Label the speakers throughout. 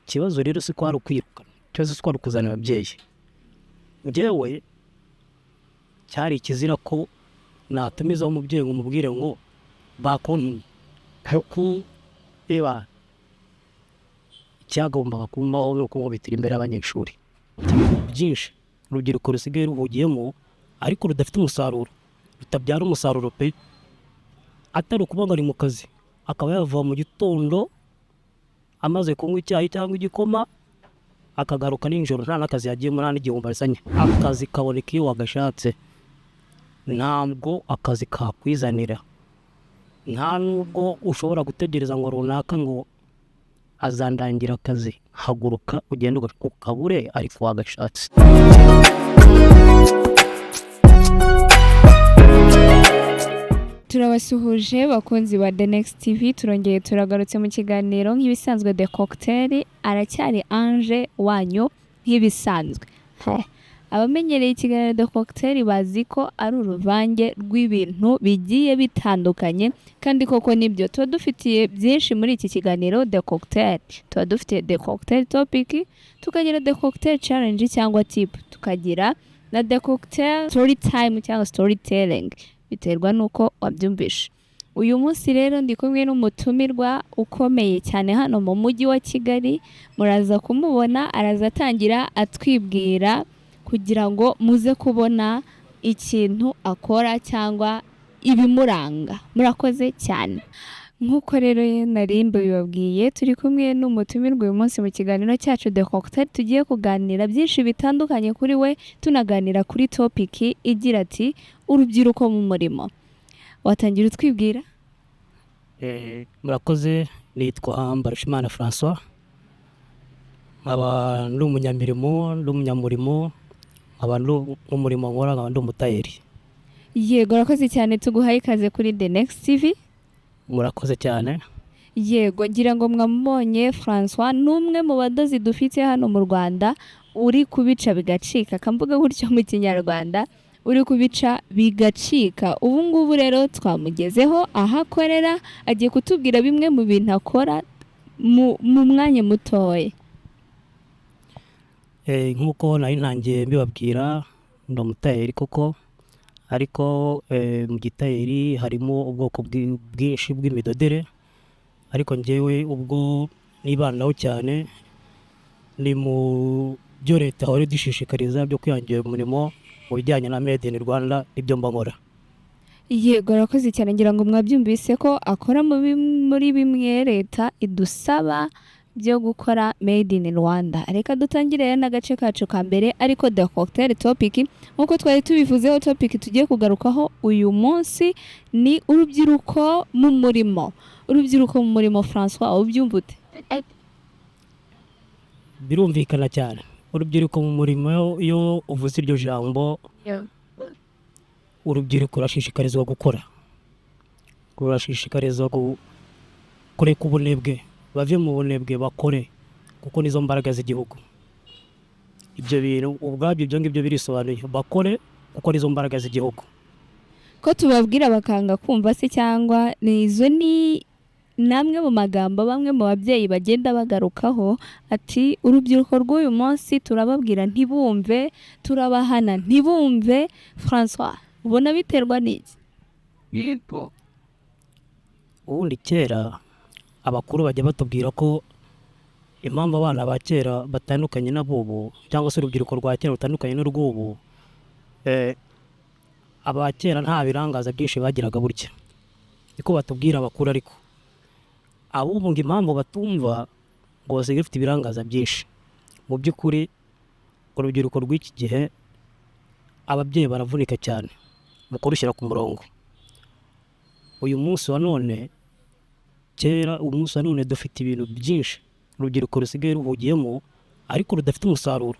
Speaker 1: ikibazo rero si ko hari ukwirukana, ikibazo si ko hari ukuzana ababyeyi. Njyewe cyari ikizira ko natumizaho umubyeyi ngo umubwire ngo bakuntumye, kuko reba icyagombaga kubaho ni uko bitira imbere y'abanyeshuri byinshi urubyiruko rusigaye ruhugiyemo ariko rudafite umusaruro, rutabyara umusaruro pe. Atari ukuba ngo ari mu kazi akaba yava mu gitondo amaze kunywa icyayi cyangwa igikoma akagaruka nijoro nta n'akazi yagiyemo nta n'igihumbi arisanye. Akazi kaboneka iyo wagashatse, ntabwo akazi kakwizanira, nta nubwo ushobora gutegereza ngo runaka ngo azandangira akazi. Haguruka ugende ukabure ariko wagashatse.
Speaker 2: Turabasuhuje bakunzi ba The Next TV, turongeye turagarutse mu kiganiro nk'ibisanzwe. The Cocktail aracyari Ange wanyu nk'ibisanzwe. Abamenyereye ikiganiro The Cocktail bazi ko ari uruvange rw'ibintu bigiye bitandukanye, kandi koko nibyo tuba dufitiye byinshi muri iki kiganiro The Cocktail. Tuba dufite The Cocktail topic, tukagira The Cocktail challenge cyangwa tip, tukagira na The Cocktail story time cyangwa storytelling, biterwa nuko wabyumvishe. Uyu munsi rero ndi kumwe n'umutumirwa ukomeye cyane hano mu mujyi wa Kigali. Muraza kumubona, araza atangira atwibwira kugira ngo muze kubona ikintu akora cyangwa ibimuranga. Murakoze cyane. Nk'uko rero narimba bibabwiye, turi kumwe n'umutumirwa uyu munsi mu kiganiro cyacu The Cocktail. Tugiye kuganira byinshi bitandukanye kuri we, tunaganira kuri topic igira ati urubyiruko mu murimo. Watangira utwibwira?
Speaker 1: Murakoze, nitwa Mbarushimana François, nkaba ndi umunyamirimo, ndi umunyamurimo, nkaba ndi umurimo nkora, nkaba ndi umutayeri.
Speaker 2: Yego, urakoze cyane, tuguhaye ikaze kuri The Next TV.
Speaker 1: Murakoze cyane.
Speaker 2: Yego, ngira ngo mwamubonye François n'umwe mu badozi dufite hano mu Rwanda, uri kubica bigacika, akamvuga gutyo mu Kinyarwanda, uri kubica bigacika. Ubu ngubu rero twamugezeho aho akorera, agiye kutubwira bimwe mu bintu akora mu mwanya mutoya.
Speaker 1: Nk'uko nari ntangiye mbibabwira, ndi umutayeri koko, ariko mu gitayeri harimo ubwoko bwinshi bw'imidodere, ariko njyewe ubwo nibandaho cyane ni mu byo leta ihora idushishikariza byo kwihangira umurimo mu bijyanye na Made in Rwanda, nibyo mba nkora.
Speaker 2: Yego, urakoze cyane, ngira ngo mwabyumvise ko akora muri bimwe leta idusaba byo gukora Made in Rwanda. Reka dutangire n'agace kacu ka mbere, ariko The Cocktail topic nk'uko twari tubivuzeho, topic tugiye kugarukaho uyu munsi ni urubyiruko mu murimo. Urubyiruko mu murimo, François, ubyumva ute?
Speaker 1: Birumvikana cyane, urubyiruko mu murimo iyo uvuze iryo jambo, urubyiruko rurashishikarizwa gukora, rurashishikarizwa kureka ubunebwe, bave mu bunebwe bakore, kuko nizo mbaraga z'igihugu. Ibyo bintu ubwabyo ibyo ngibyo birisobanuye, bakore kuko nizo mbaraga z'igihugu.
Speaker 2: Ko tubabwira bakanga kumva se, cyangwa nizo ni namwe mu magambo bamwe mu babyeyi bagenda bagarukaho, ati urubyiruko rw'uyu munsi turababwira ntibumve, turabahana ntibumve. François, ubona biterwa n'iki?
Speaker 1: Ubundi kera abakuru bajya batubwira ko impamvu abana ba kera batandukanye n'abubu, cyangwa se urubyiruko rwa kera rutandukanye n'urw'ubu, aba kera nta birangaza byinshi bagiraga burya, niko batubwira abakuru. Ariko abubu ngo impamvu batumva ngo basigaye bafite ibirangaza byinshi. Mu by'ukuri urubyiruko rw'iki gihe ababyeyi baravunika cyane mu kurushyira ku murongo. Uyu munsi wa none, kera umunsi wa none dufite ibintu byinshi urubyiruko rusigaye ruhugiyemo ariko rudafite umusaruro,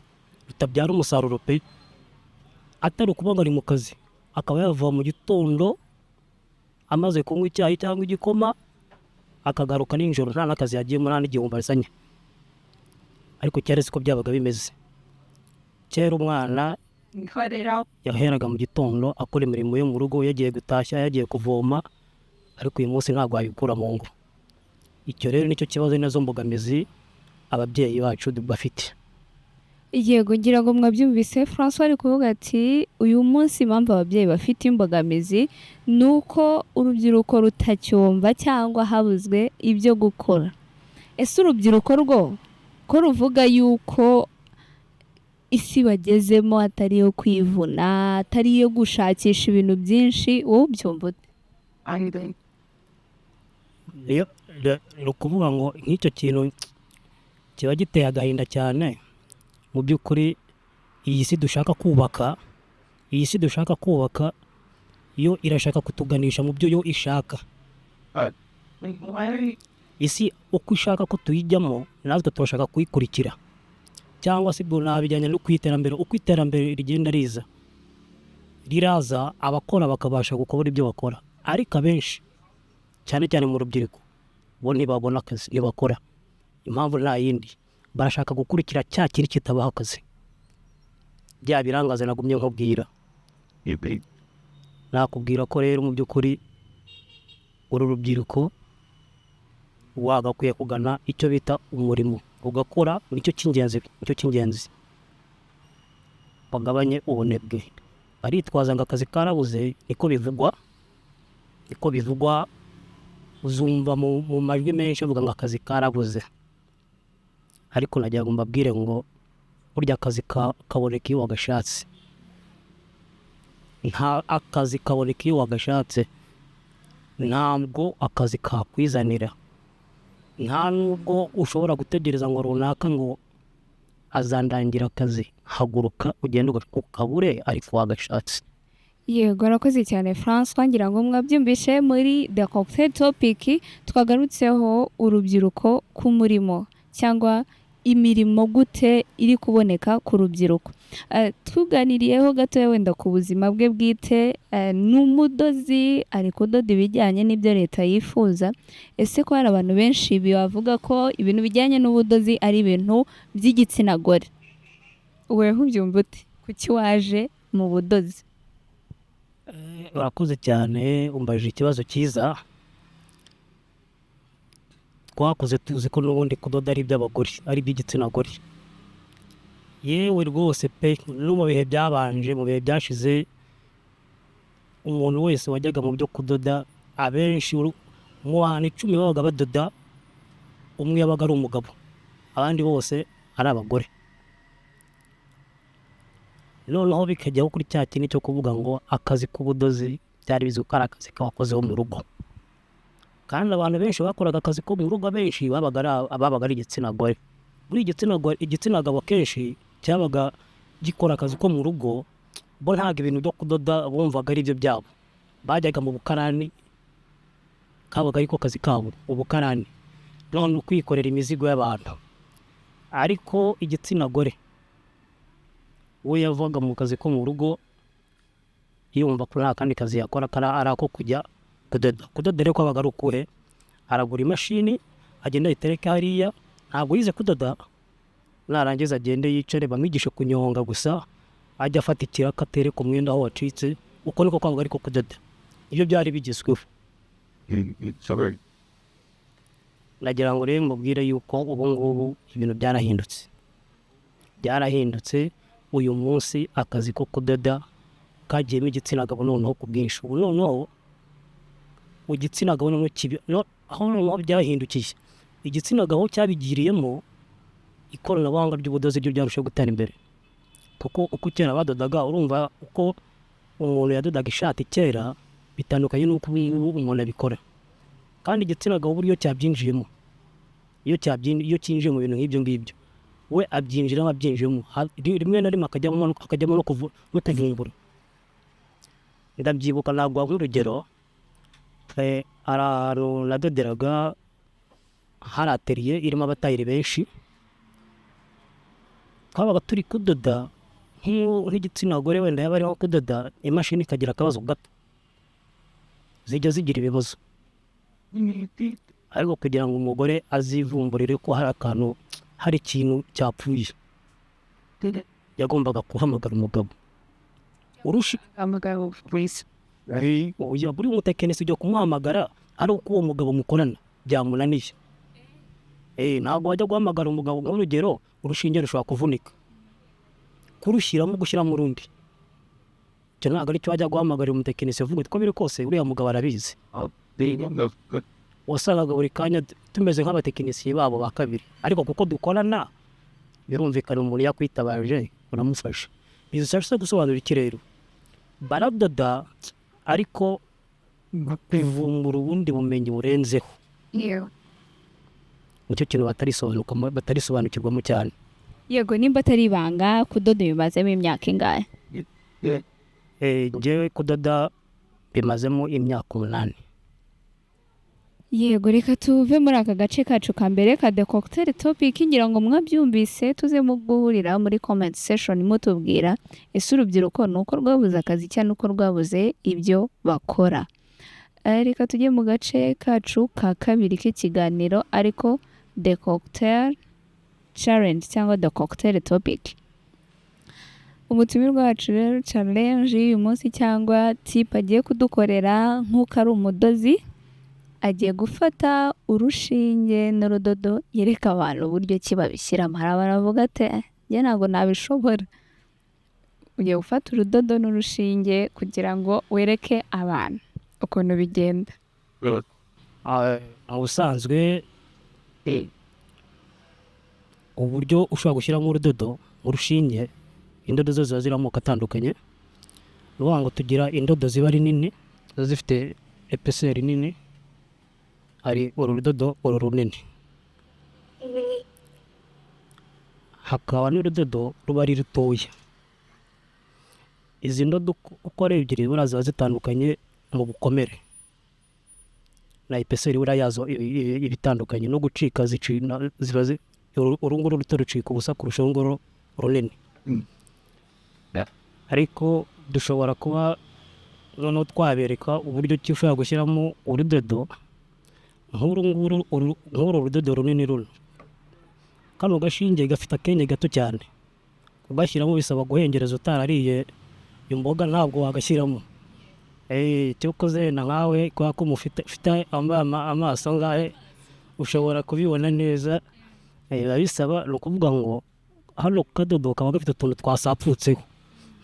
Speaker 1: rutabyara umusaruro pe. Atari ukuba ngo ari mu kazi akaba yava mu gitondo amaze kunywa icyayi cyangwa igikoma akagaruka nijoro nta n'akazi yagiyemo nta n'igihumbi arisanye. Ariko kera siko byabaga bimeze. Kera umwana yaheraga mu gitondo akora imirimo yo mu rugo, yagiye gutashya, yagiye kuvoma, ariko uyu munsi ntabwo wayikura mu ngo. Icyo rero nicyo kibazo, nazo mbogamizi ababyeyi bacu bafite.
Speaker 2: yego ngira ngo mwabyumvise François ari kuvuga ati uyu munsi impamvu ababyeyi bafite imbogamizi ni uko urubyiruko rutacyumva cyangwa habuzwe ibyo gukora. Ese urubyiruko rwo ko ruvuga yuko isi bagezemo atari iyo kwivuna, atari iyo gushakisha ibintu byinshi, wowe ubyumva ute?
Speaker 1: Ni ukuvuga ngo nk'icyo kintu kiba giteye agahinda cyane. Mu by'ukuri iyi si dushaka kubaka yo irashaka kutuganisha mu byo yo ishaka. Isi uko ishaka ko tuyijyamo natwe turashaka kuyikurikira, cyangwa se nabijyanye no ku iterambere. Uko iterambere rigenda riraza abakora bakabasha gukora ibyo bakora, ariko abenshi cyane cyane mu rubyiruko bo ntibabona akazi, ntibakora. Impamvu nta yindi, barashaka gukurikira cya kiri kitabaha akazi, bya birangaza nagumye nkubwira. Nakubwira ko rero mu by'ukuri uru rubyiruko wagakwiye kugana icyo bita umurimo ugakora, nicyo cy'ingenzi. Bagabanye ubunebwe, baritwaza ngo akazi karabuze, niko bivugwa. Uzumva mu majwi menshi bavuga ngo akazi karabuze, ariko nagira ngo mbabwire ngo burya akazi kaboneka iyo wagashatse. Nta akazi kaboneka iyo wagashatse, ntabwo akazi kakwizanira. Nta nubwo ushobora gutegereza ngo runaka ngo azandangira akazi. Haguruka ugende ukabure, ariko wagashatse.
Speaker 2: Yego arakoze cyane François, ngira ngo mwabyumvishe muri The Cocktail Topic twagarutseho urubyiruko ku murimo cyangwa imirimo gute iri kuboneka ku rubyiruko. Tuganiriyeho gatoya wenda ku buzima bwe bwite. N'umudozi ari kudoda ibijyanye n'ibyo leta yifuza. Ese ko hari abantu benshi bavuga ko ibintu bijyanye n'ubudozi ari ibintu by'igitsina gore, wewe ubyumva ute? Kuki waje mu budozi?
Speaker 1: Urakoze cyane, umbajije ikibazo cyiza. Twakoze tuzi ko n'ubundi kudoda ari iby'abagore, ari iby'igitsina gore. Yewe rwose pe, no mu bihe byabanje, mu bihe byashize, umuntu wese wajyaga mu byo kudoda, abenshi mu bantu 10 babaga badoda, umwe yabaga ari umugabo, abandi bose ari abagore. Noneho bikajyaho kuri cya kintu cyo kuvuga ngo akazi k'ubudozi byari bizwi ko ari akazi k'abakozi bo mu rugo, kandi abantu benshi bakoraga akazi ko mu rugo benshi babaga ari igitsina gore. Muri igitsina gabo kenshi cyabaga gikora akazi ko mu rugo, bo ntabwo ibintu byo kudoda bumvaga ari byo byabo. Bajyaga mu bukarani, kabaga ariko kazi kabo, ubukarani, none kwikorera imizigo y'abantu. Ariko igitsina gore we yavaga mu kazi ko mu rugo yumva ko nta kandi kazi yakora ari ako kujya kudoda. Kudoda rero kwabaga ari ukuhe, aragura imashini agenda ayitereka hariya, ntabwo yize kudoda, narangiza agende yicare bamwigishe kunyonga gusa, ajya afata ikiraka atereka umwenda aho wacitse. Uko niko kwabaga ariko kudoda, ibyo byari bigezweho. Nagira ngo rero mubwire yuko ubu ngubu ibintu byarahindutse. Uyu munsi akazi ko kudoda kagiyemo igitsina gabo noneho ku bwinshi. Ubu noneho igitsina gabo aho byahindukiye, igitsina gabo cyabigiriyemo ikoranabuhanga ry'ubudozi ryo byarushaho gutera imbere. Kuko uko kera badodaga, urumva uko umuntu yadodaga ishati kera bitandukanye n'uko ubu umuntu abikora. Kandi igitsina gabo buryo cyabyinjiyemo, iyo cyinjiye mu bintu nk'ibyo ngibyo, we abyinjiramo rimwe na rimwe akajyamo no kuvumbura. Ndabyibuka, ntabwo nk'urugero, hari ahantu nadoderaga, hari atelier irimo abatayeri benshi, twabaga turi kudoda nk'igitsina gore wenda yaba ariho kudoda, imashini ikagira akabazo gato, zijya zigira ibibazo. Ariko kugira ngo umugore azivumburire ko hari ikintu cyapfuye, yagombaga guhamagara umugabo. Buri mutekinisi ujya kumuhamagara ari uko uwo mugabo mukorana byamunaniye, ntabwo wajya guhamagara umugabo nk'urugero urushinge rushobora kuvunika kurushyiramo gushyiramo urundi, icyo ntabwo ari cyo wajya guhamagarira umutekinisiye uvuga uko biri kose uriya mugabo arabizi. Wasangaga buri kanya tumeze nk'abatekinisiye babo ba kabiri, ariko kuko dukorana birumvikana umuntu yakwitabaje uramufasha. Bizashatse gusobanura iki rero? Baradoda ariko kwivumbura ubundi bumenyi burenzeho, nicyo kintu batarisobanukirwamo cyane.
Speaker 2: Yego, nimba atari ibanga kudoda bimazemo imyaka ingahe?
Speaker 1: Njyewe kudoda bimazemo imyaka 8.
Speaker 2: Yego, reka tuve muri aka gace kacu ka mbere ka The Cocktail Topic, ngira ngo mwabyumvise, tuze mu guhurira muri comment section mutubwira ese urubyiruko nuko rwabuze akazi cyangwa nuko rwabuze ibyo bakora. Reka tujye mu gace kacu ka kabiri k'ikiganiro, ariko The Cocktail Challenge cyangwa The Cocktail Topic. Umutumirwa wacu rero challenge uyu munsi cyangwa tip agiye kudukorera nk'uko ari umudozi, agiye gufata urushinge n'urudodo yereka abantu uburyo ki babishyiramo. Hari baravuga ati njye ntabwo nabishobora. Ugiye gufata urudodo n'urushinge kugira ngo wereke abantu ukuntu bigenda.
Speaker 1: Ubusanzwe uburyo ushobora gushyiramo urudodo urushinge, indodo zo ziba ziri amoko atandukanye. Ni ukuvuga ngo tugira indodo ziba ari nini, ziba zifite epeseri nini, hari uru rudodo uru runini, hakaba n'urudodo ruba ari rutoya. Izi ndodo uko ari ebyiri buriya ziba zitandukanye mu bukomere na epeseri buriya yazo ibitandukanye no gucika ziba urunguru rutarucika ubusa kurusha urunguru runini. Ariko dushobora kuba noneho twabereka uburyo ki ushobora gushyiramo urudodo nk'uru rudodo runini runo. Kano gashinge gafite akenge gato cyane, kugashyiramo bisaba guhengereza. Utarariye imboga ntabwo wagashyiramo. Cyo koze na nkawe kwa ko mufite amaso ngahe ushobora kubibona neza. Biba bisaba no kuvuga ngo hano kadodo kaba gafite utuntu twasapfutseho,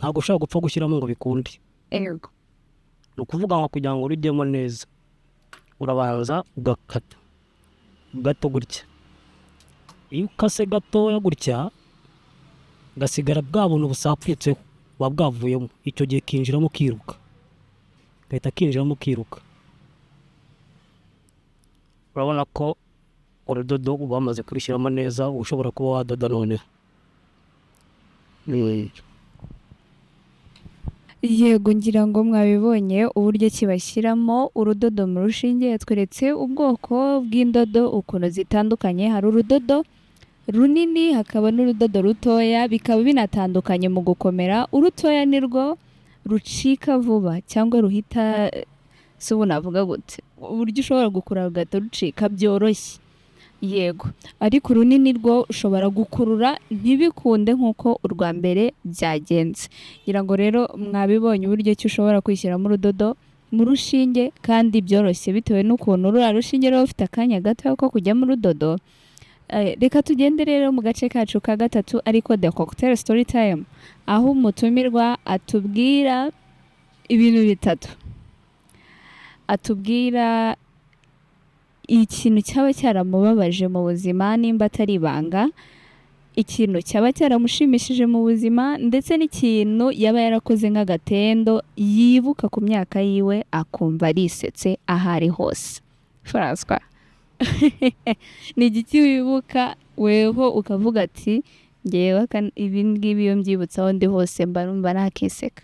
Speaker 1: ntabwo ushobora gupfa gushyiramo ngo bikunde. Ni ukuvuga ngo kugira ngo urujyemo neza urabanza ugakata gato gutya. Iyo ukase gatoya gutya gasigara bwa buntu busapfutseho buba bwavuyemo, icyo gihe kinjiramo kiruka, gahita kinjiramo kiruka. Urabona ko urudodo uba wamaze kurushyiramo neza, ushobora kuba wadoda noneho.
Speaker 2: Yego, ngira ngo mwabibonye uburyo kibashyiramo urudodo mu rushinge. Yatweretse ubwoko bw'indodo ukuntu zitandukanye, hari urudodo runini hakaba n'urudodo rutoya, bikaba binatandukanye mu gukomera. Urutoya nirwo rucika vuba cyangwa ruhita, si ubu navuga gute, uburyo ushobora gukura rugahita rucika byoroshye. Yego, ariko urunini rwo ushobora gukurura ntibikunde nk'uko urwa mbere byagenze. Ngira ngo rero mwabibonye uburyo ki ushobora kwishyiramo urudodo mu rushinge kandi byoroshye bitewe n'ukuntu ruriya rushinge ruba rufite akanya gato ko kujyamo urudodo. Reka tugende rero mu gace kacu ka gatatu, ariko The Cocktail Story Time, aho umutumirwa atubwira ibintu bitatu. Atubwira ikintu cyaba cyaramubabaje mu buzima, nimba atari ibanga, ikintu cyaba cyaramushimishije mu buzima, ndetse n'ikintu yaba yarakoze nk'agatendo yibuka ku myaka yiwe akumva arisetse aho ari hose. François, ni igiki wibuka weho ukavuga ati ngewe ibi ngibi iyo mbyibutse aho ndi hose mba numva nakiseka?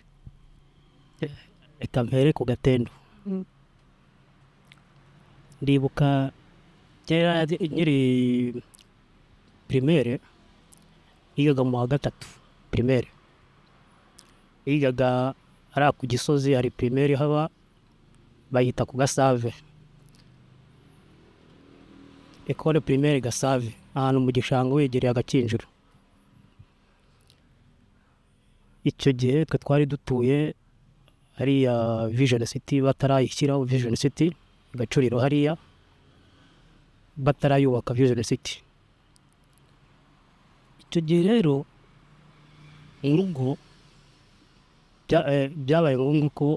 Speaker 1: Reka mpere ku gatendo. Ndibuka kera nkiri primaire, yigaga mu wa gatatu primaire, yigaga ari ku Gisozi, hari primaire haba bayita ku Gasave, école primaire Gasave, ahantu mu gishanga wegereye Agakinjiro. Icyo gihe twe twari dutuye hariya Vision City, batarayishyiraho Vision City Gacuriro hariya. batarayubaka Vision City. Icyo gihe rero urugo byabaye ngombwa ko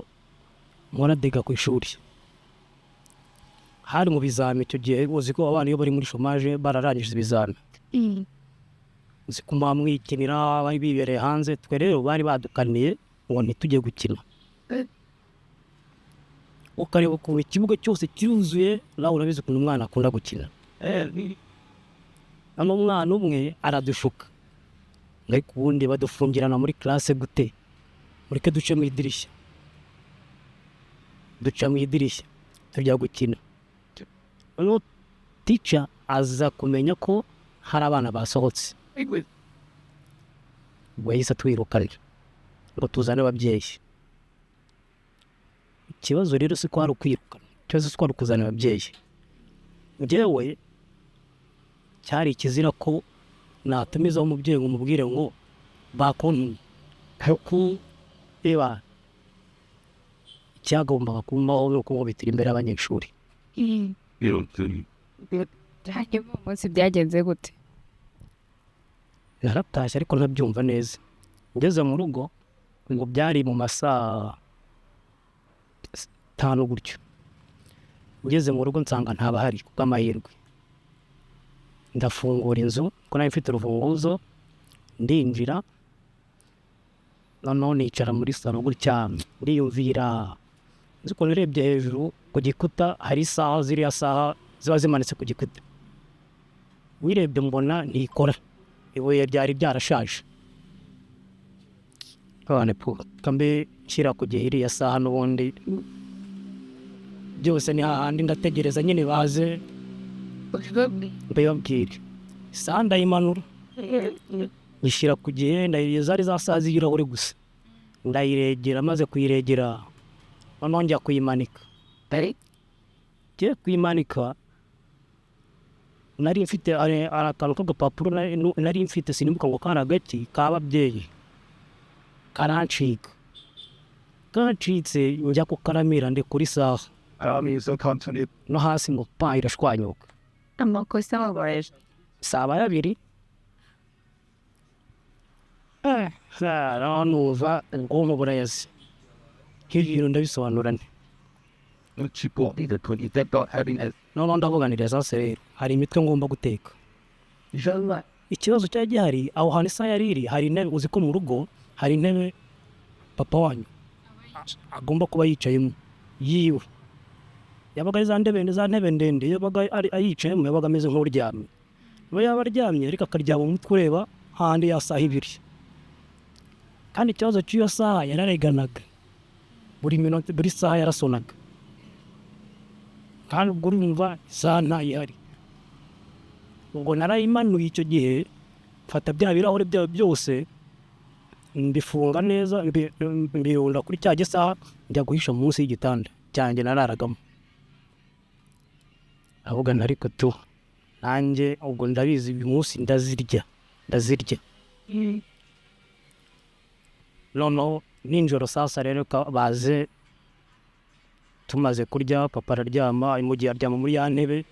Speaker 1: nkora dega ku ishuri. Hari mu bizami icyo gihe, uzi ko abana iyo bari muri chômage bararangije ibizami, uzi ko mwikinira bari bibereye hanze. Twe rero bari badukaniye ngo ntitujye gukina, ukareba ukuntu ikibuga cyose cyuzuye, nawe urabizi ukuntu umwana akunda gukina. Hano umwana umwe aradushuka ngo ariko ubundi badufungirana muri classe gute, mureke duce mu idirishya. Duca mu idirishya tujya gukina. Noneho teacher aza kumenya ko hari abana basohotse, yahise atwirukanira ngo tuzane ababyeyi. Ikibazo rero si ko hari ukwirukana, ikibazo si ko hari ukuzana ababyeyi. Njyewe cyari ikizira ko natumizaho umubyeyi ngo umubwire ngo bakuntumye, kuko reba icyagombaga kubaho ni uko bitira imbere y'abanyeshuri.
Speaker 2: hanyuma umunsi byagenze gute?
Speaker 1: Naratashye ariko ntabyumva neza. Ngeze mu rugo ngo byari mu masaa 5 gutyo. Ngeze mu rugo nsanga ntabahari kubw'amahirwe. Ndafungura inzu ko nari mfite urufunguzo, ndinjira, noneho nicara muri salo gutya ndiyumvira. Nzi ko narebye hejuru ku gikuta hari isaha, ziriya saha ziba zimanitse ku gikuta. Wirebye mbona ntikora, ibuye ryari ryarashaje. Kambe nshyira ku gihe iriya saha n'ubundi byose ni hahandi ndategereza nyine baze mbabwire. Isaha ndayimanura nyishyira ku gihe, ndayireza ari za saha z'ibirahure gusa. Ndayiregera, maze kuyiregera noneho njya kuyimanika. Ngiye kuyimanika nari mfite akantu k'agapapuro nari mfite, sinibuka ngo kari agati k'ababyeyi, karancika. Kancitse njya kukaramira ndi kuri saha no hasi ngo pa irashwanyuka.
Speaker 2: Amakosa wabaye
Speaker 1: Saba yabiri numva ubwonko burayaze. Nk'ibintu ndabisobanura nte. Noneho ndavuganira sasa rero hari imitwe ngomba guteka. Ikibazo cyari gihari aho hantu isaha yari iri, hari intebe, uzi ko mu rugo hari intebe papa wanyu agomba kuba yicayemo yiwe. Yabaga ari za ntebe ndende, yabaga ayicayemo, yabaga ameze nk'uryamye. Niba yaba aryamye ariko akaryama umutwe ureba handi ya saha ibiri. Kandi ikibazo cy'iyo saha yarareganaga, buri minota buri saha yarasonaga. Kandi ubwo urumva isaha ntayihari. Ubwo narayimanuye icyo gihe, mfata bya birahure byawe byose mbifunga neza, mbirunda kuri cya gisaha, njya guhisha munsi y'igitanda cyanjye nararagamo. Avuga ariko tu nanjye ubwo ndabizi uyu munsi ndazirya. Noneho ninjoro sasa rero baze tumaze kurya, papa araryama, mu gihe aryama muri ya ntebe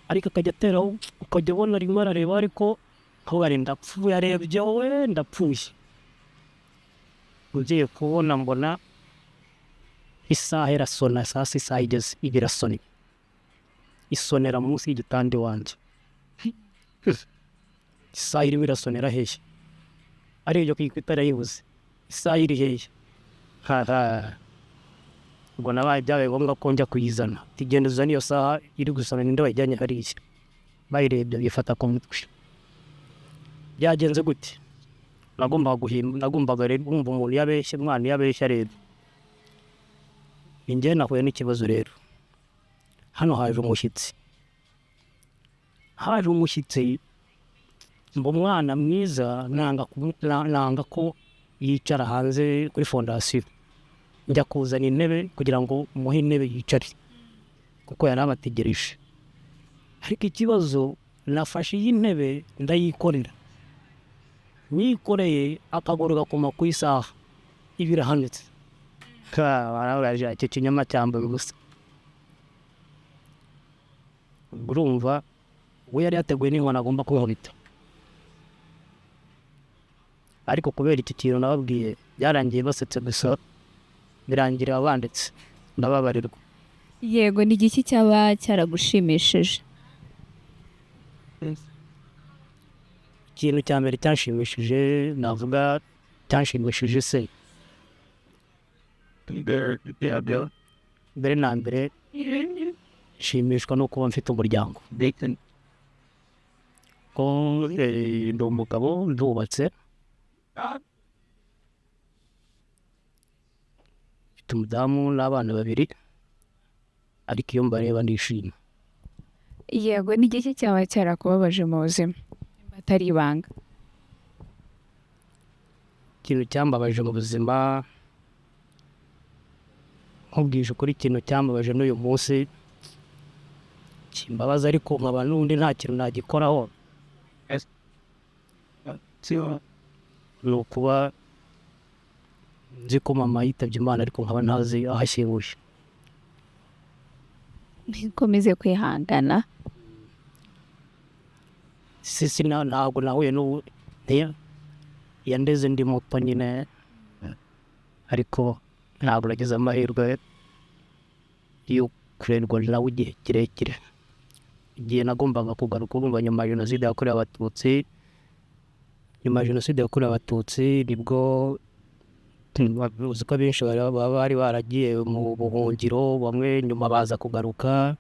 Speaker 1: ariko akajya ateraho, ukajya ubona arimo arareba, ariko nkabari ndapfuye, arebye we ndapfuye. Ugiye kubona mbona isaha irasona, sasa isaha igeze ibirasoni, isonera munsi y'igitanda iwanjye. Isaha irimo irasonera hehe? Arebye ku gikuta arayibuze. Isaha iri hehe? Ubwo nabaye byabaye ngombwa ko njya kuyizana. Tigenda uzana iyo saha iri gusona, ninde wayijyanye hariya? Bayirebye bifata ku mutwe. Byagenze gute? Nagombaga rero kumva umuntu yabeshye, umwana yabeshye rero. Njye nahuye n'ikibazo rero. Hano haje umushyitsi. Mba umwana mwiza, nanga ko yicara hanze kuri fondasiyo. Njya kuzana intebe kugira ngo muhe intebe yicare, kuko yari abategereje. Ariko ikibazo, nafashe iyi ntebe ndayikorera. Nikoreye akaguru gakoma ku isaha, ibirahanitse. Baraburaje icyo kinyama cyambaye gusa. Urumva we yari yateguye n'inkoni agomba kunkubita, ariko kubera iki kintu nababwiye byarangiye basetse gusa birangira banditse ndababarirwa.
Speaker 2: yego ni igiki cyaba cyaragushimishije?
Speaker 1: Ikintu cya mbere cyanshimishije navuga cyanshimishije se mbere na mbere nshimishwa no kuba mfite umuryango, ko ndi umugabo ndubatse, mfite umudamu n'abana 2 ariko iyo mbareba ndishima.
Speaker 2: yego ni igiki cyaba cyarakubabaje mu buzima atari ibanga?
Speaker 1: Ikintu cyambabaje mu buzima nkubwije ukuri, ikintu cyambabaje n'uyu munsi kimbabaza ariko nkaba n'undi nta kintu nagikoraho, ni ukuba nzi ko mama yitabye Imana ariko nkaba ntazi aho ashyinguye.
Speaker 2: ntikomeze kwihangana.
Speaker 1: Sisi ntabwo nahuye n'ubu yandeze ndi muto nyine, ariko ntabwo nagize amahirwe yo kurerwa nawe igihe kirekire. Igihe nagombaga kugaruka urumva nyuma ya Jenoside yakorewe Abatutsi, nibwo uzi ko abenshi bari baragiye mu buhungiro, bamwe nyuma baza kugaruka.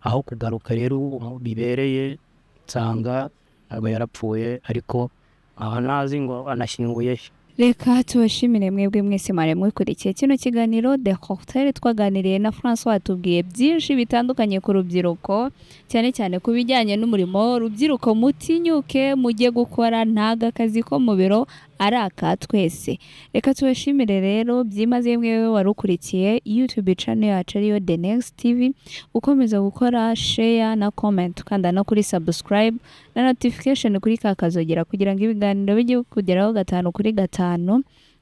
Speaker 1: Aho kugaruka rero bibereye nsanga ntabwo yarapfuye, ariko aha ntazi ngo anashyinguye.
Speaker 2: Reka tubashimire mwebwe mwese mwari mukurikiye kino kiganiro The Cocktail. Twaganiriye na François, atubwiye byinshi bitandukanye ku rubyiruko, cyane cyane ku bijyanye n'umurimo. Rubyiruko mutinyuke mujye gukora, ntago akazi ko mu biro ari aka twese. Reka tubashimire rero byimaze mwewe warukurikiye YouTube channel yacu ariyo The Next TV. Ukomeza gukora share na comment, kanda no kuri subscribe na notification kuri kakazogera kugira ngo ibiganiro bijye kugeraho 5 kuri 5.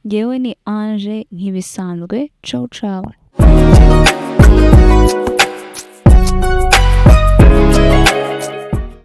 Speaker 2: Ngewe ni Ange nk'ibisanzwe. Ciao ciao.